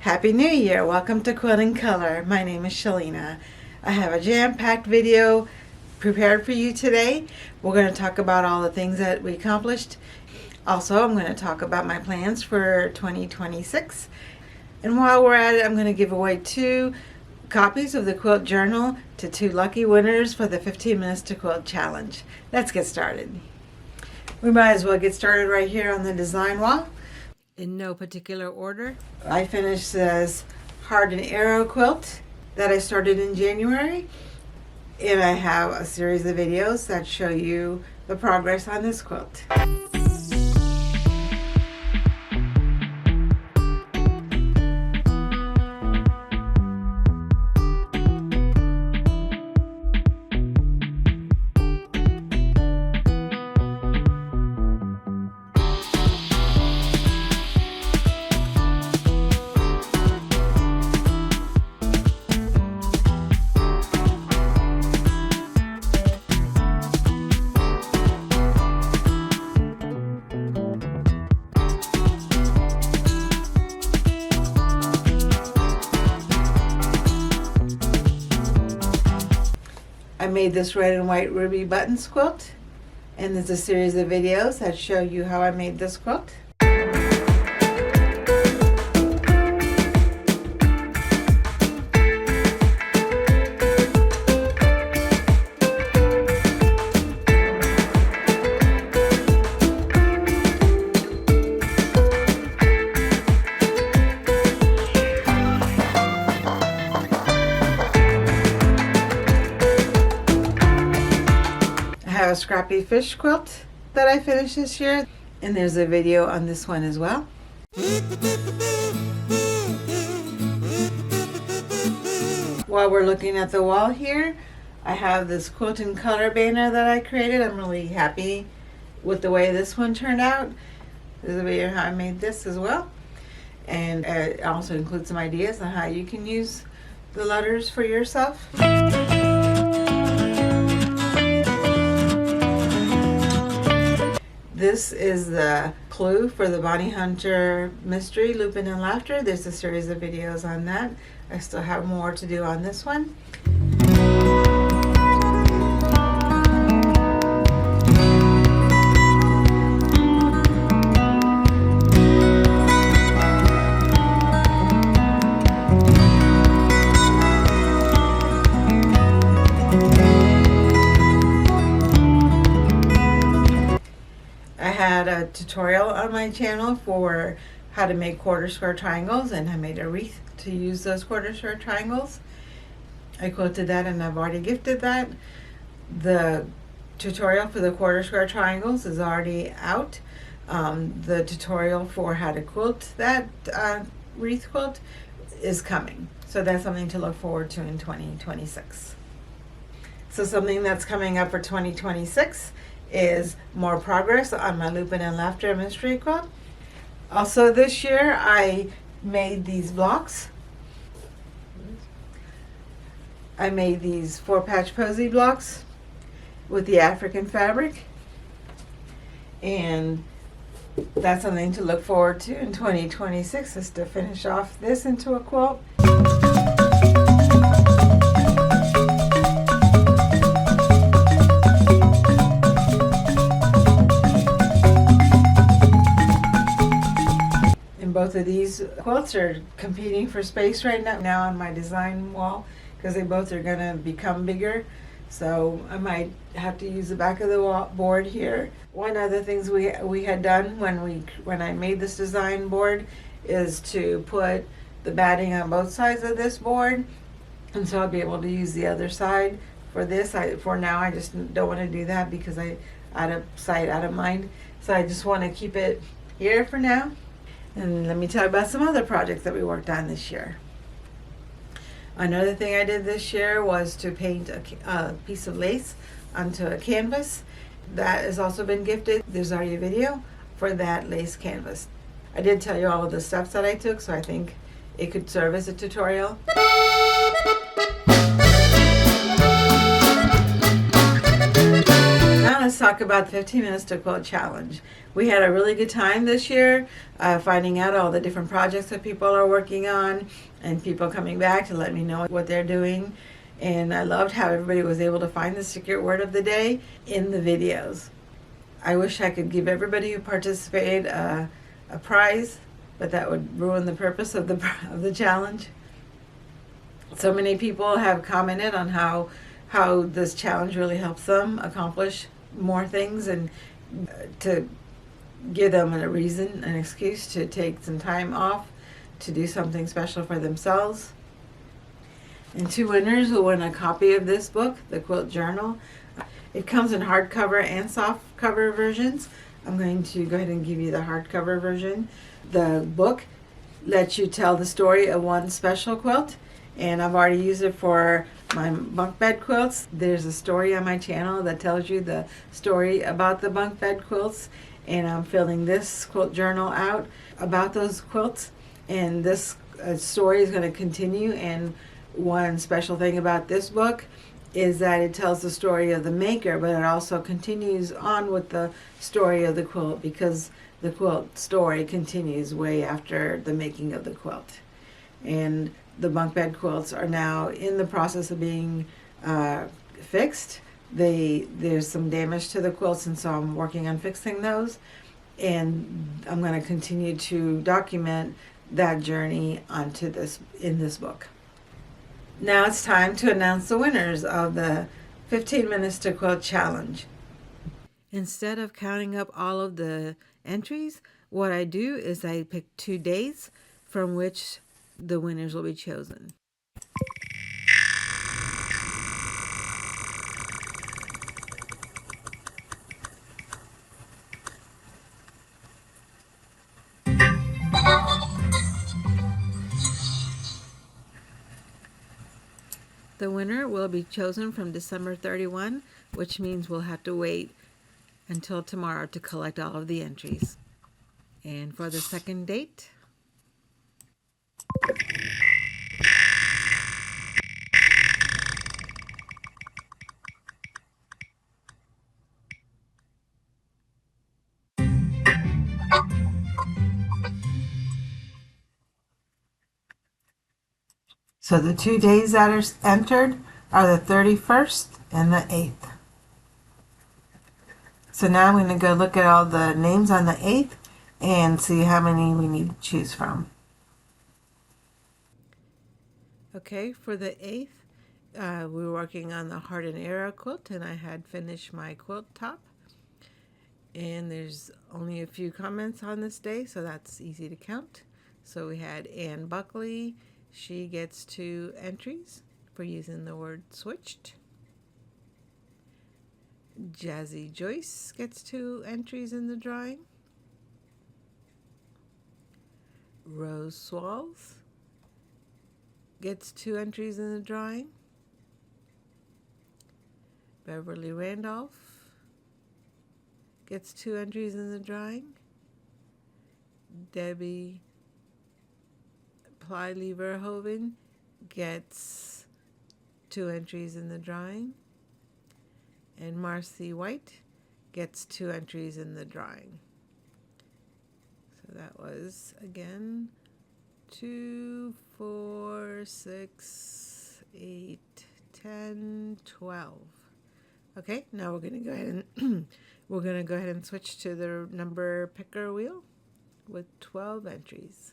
Happy New Year! Welcome to Quilt in Color. My name is Shalina. I have a jam-packed video prepared for you today. We're going to talk about all the things that we accomplished. Also, I'm going to talk about my plans for 2026. And while we're at it, I'm going to give away 2 copies of the Quilt Journal to 2 lucky winners for the 15 Minutes to Quilt Challenge. Let's get started. We might as well get started right here on the design wall. In no particular order, I finished this Heart and Arrow quilt that I started in January, and I have a series of videos that show you the progress on this quilt. I made this red and white ruby buttons quilt, and there's a series of videos that show you how I made this quilt. I have a scrappy fish quilt that I finished this year, and there's a video on this one as well. While we're looking at the wall here, I have this Quilt in Color banner that I created. I'm really happy with the way this one turned out. There's a video on how I made this as well, and it also includes some ideas on how you can use the letters for yourself. This is the clue for the Bounty Hunter mystery, Lupin and Laughter. There's a series of videos on that. I still have more to do on this one. I had a tutorial on my channel for how to make quarter square triangles, and I made a wreath to use those quarter square triangles. I quilted that, and I've already gifted that. The tutorial for the quarter square triangles is already out. The tutorial for how to quilt that wreath quilt is coming. So that's something to look forward to in 2026. So something that's coming up for 2026 is more progress on my Lupin and Laughter mystery quilt. Also this year I made these blocks. I made these 4-patch posy blocks with the African fabric, and that's something to look forward to in 2026, is to finish off this into a quilt. Both of these quilts are competing for space right now on my design wall, because they both are going to become bigger. So I might have to use the back of the board here. One of the things we had done when I made this design board is to put the batting on both sides of this board, and so I'll be able to use the other side for this. For now, I just don't want to do that because out of sight, out of mind. So I just want to keep it here for now. And let me tell you about some other projects that we worked on this year. Another thing I did this year was to paint a piece of lace onto a canvas. That has also been gifted. There's already a video for that lace canvas. I did tell you all of the steps that I took, so I think it could serve as a tutorial. Now let's talk about the 15 Minutes to Quilt Challenge. We had a really good time this year finding out all the different projects that people are working on and people coming back to let me know what they're doing. And I loved how everybody was able to find the secret word of the day in the videos. I wish I could give everybody who participated a prize, but that would ruin the purpose of the challenge. So many people have commented on how this challenge really helps them accomplish more things and to give them a reason, an excuse to take some time off to do something special for themselves. And 2 winners will win a copy of this book, the Quilt Journal. It comes in hardcover and softcover versions. I'm going to go ahead and give you the hardcover version. The book lets you tell the story of one special quilt, and I've already used it for my bunk bed quilts. There's a story on my channel that tells you the story about the bunk bed quilts, and I'm filling this quilt journal out about those quilts, and this story is going to continue. And one special thing about this book is that it tells the story of the maker, but it also continues on with the story of the quilt, because the quilt story continues way after the making of the quilt. And the bunk bed quilts are now in the process of being fixed. There's some damage to the quilts, and so I'm working on fixing those. And I'm going to continue to document that journey in this book. Now it's time to announce the winners of the 15 Minutes to Quilt Challenge. Instead of counting up all of the entries, what I do is I pick 2 days from which the winners will be chosen. The winner will be chosen from December 31, which means we'll have to wait until tomorrow to collect all of the entries. And for the second date, so the 2 days that are entered are the 31st and the 8th. So now I'm going to go look at all the names on the 8th and see how many we need to choose from. Okay, for the 8th, we were working on the Heart and Arrow quilt, and I had finished my quilt top. And there's only a few comments on this day, so that's easy to count. So we had Ann Buckley. She gets 2 entries for using the word switched. Jazzy Joyce gets 2 entries in the drawing. Rose Swalls gets 2 entries in the drawing. Beverly Randolph gets 2 entries in the drawing. Debbie Plylee Verhoeven gets 2 entries in the drawing. And Marcy White gets 2 entries in the drawing. So that was, again, 2, 4, 6, 8, 10, 12. Okay, now we're going to go ahead and switch to the number picker wheel with 12 entries.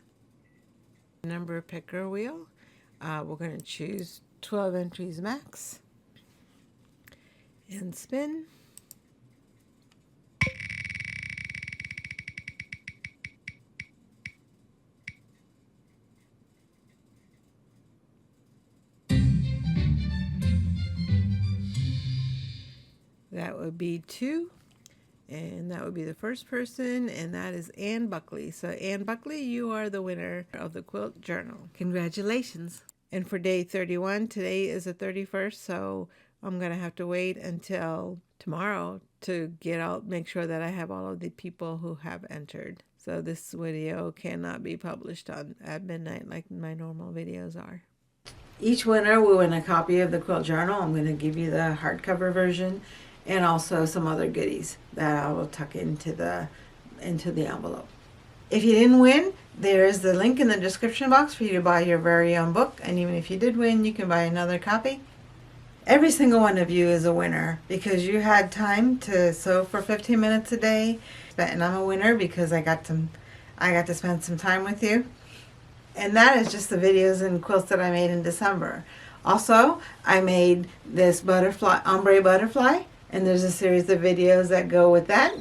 Number picker wheel, we're going to choose 12 entries max and spin. That would be 2, and that would be the first person, and that is Ann Buckley. So Ann Buckley, you are the winner of the Quilt Journal. Congratulations. And for day 31, today is the 31st, so I'm going to have to wait until tomorrow to make sure that I have all of the people who have entered. So this video cannot be published at midnight like my normal videos are. Each winner will win a copy of the Quilt Journal. I'm going to give you the hardcover version, and also some other goodies that I will tuck into the envelope. If you didn't win, there is the link in the description box for you to buy your very own book, and even if you did win, you can buy another copy. Every single one of you is a winner because you had time to sew for 15 minutes a day, and I'm a winner because I got to spend some time with you. And that is just the videos and quilts that I made in December. Also, I made this butterfly, ombre butterfly, and there's a series of videos that go with that.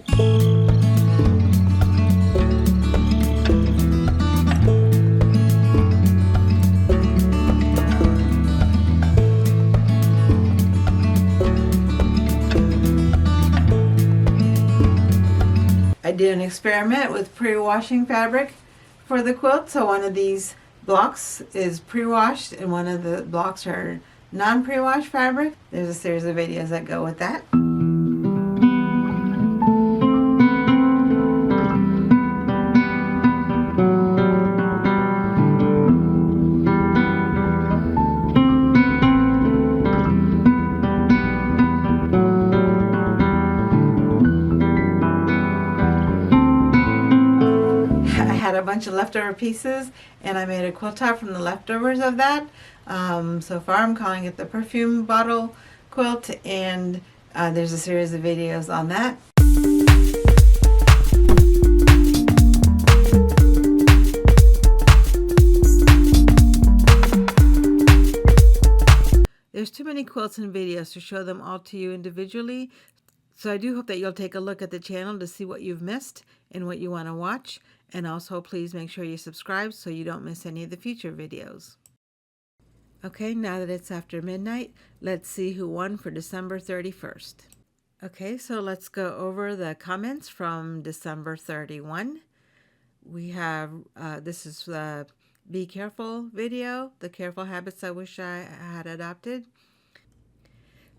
I did an experiment with pre-washing fabric for the quilt. So one of these blocks is pre-washed and one of the blocks are non-pre-washed fabric. There's a series of videos that go with that. A bunch of leftover pieces and I made a quilt top from the leftovers of that. So far I'm calling it the perfume bottle quilt, and there's a series of videos on that. There's too many quilts and videos to show them all to you individually, so I do hope that you'll take a look at the channel to see what you've missed and what you want to watch. And also please make sure you subscribe so you don't miss any of the future videos. Okay, now that it's after midnight, let's see who won for December 31st. Okay, so let's go over the comments from December 31. We have, this is the Be Careful video, the careful habits I wish I had adopted.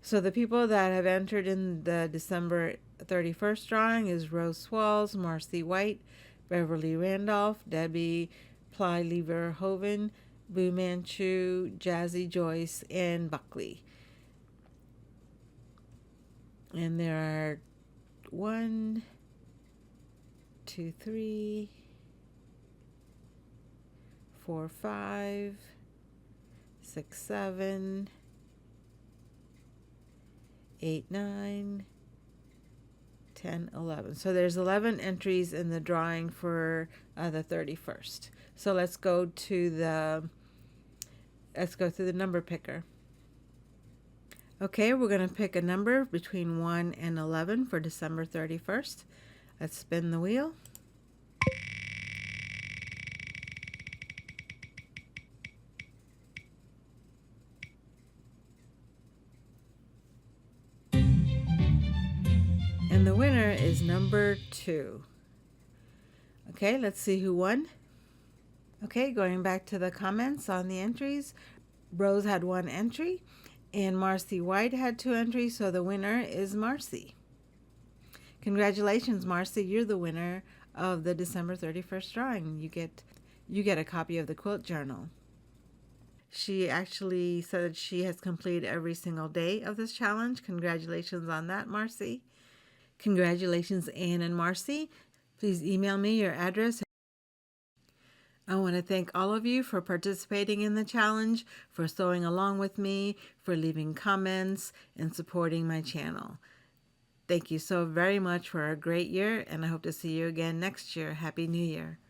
So the people that have entered in the December 31st drawing is Rose Swalls, Marcy White, Beverly Randolph, Debbie Plylever Hoven, Boo Manchu, Jazzy Joyce, and Buckley. And there are 1, 2, 3, 4, 5, 6, 7, 8, 9, 10, 11. So there's 11 entries in the drawing for the 31st. So let's go through the number picker. Okay, we're going to pick a number between 1 and 11 for December 31st. Let's spin the wheel. And the winner is number 2. Okay, let's see who won. Okay, going back to the comments on the entries, Rose had 1 entry and Marcy White had 2 entries, so the winner is Marcy. Congratulations, Marcy, you're the winner of the December 31st drawing. You get a copy of the Quilt Journal. She actually said she has completed every single day of this challenge. Congratulations on that, Marcy. Congratulations, Anne and Marcy. Please email me your address. I want to thank all of you for participating in the challenge, for sewing along with me, for leaving comments, and supporting my channel. Thank you so very much for a great year, and I hope to see you again next year. Happy New Year.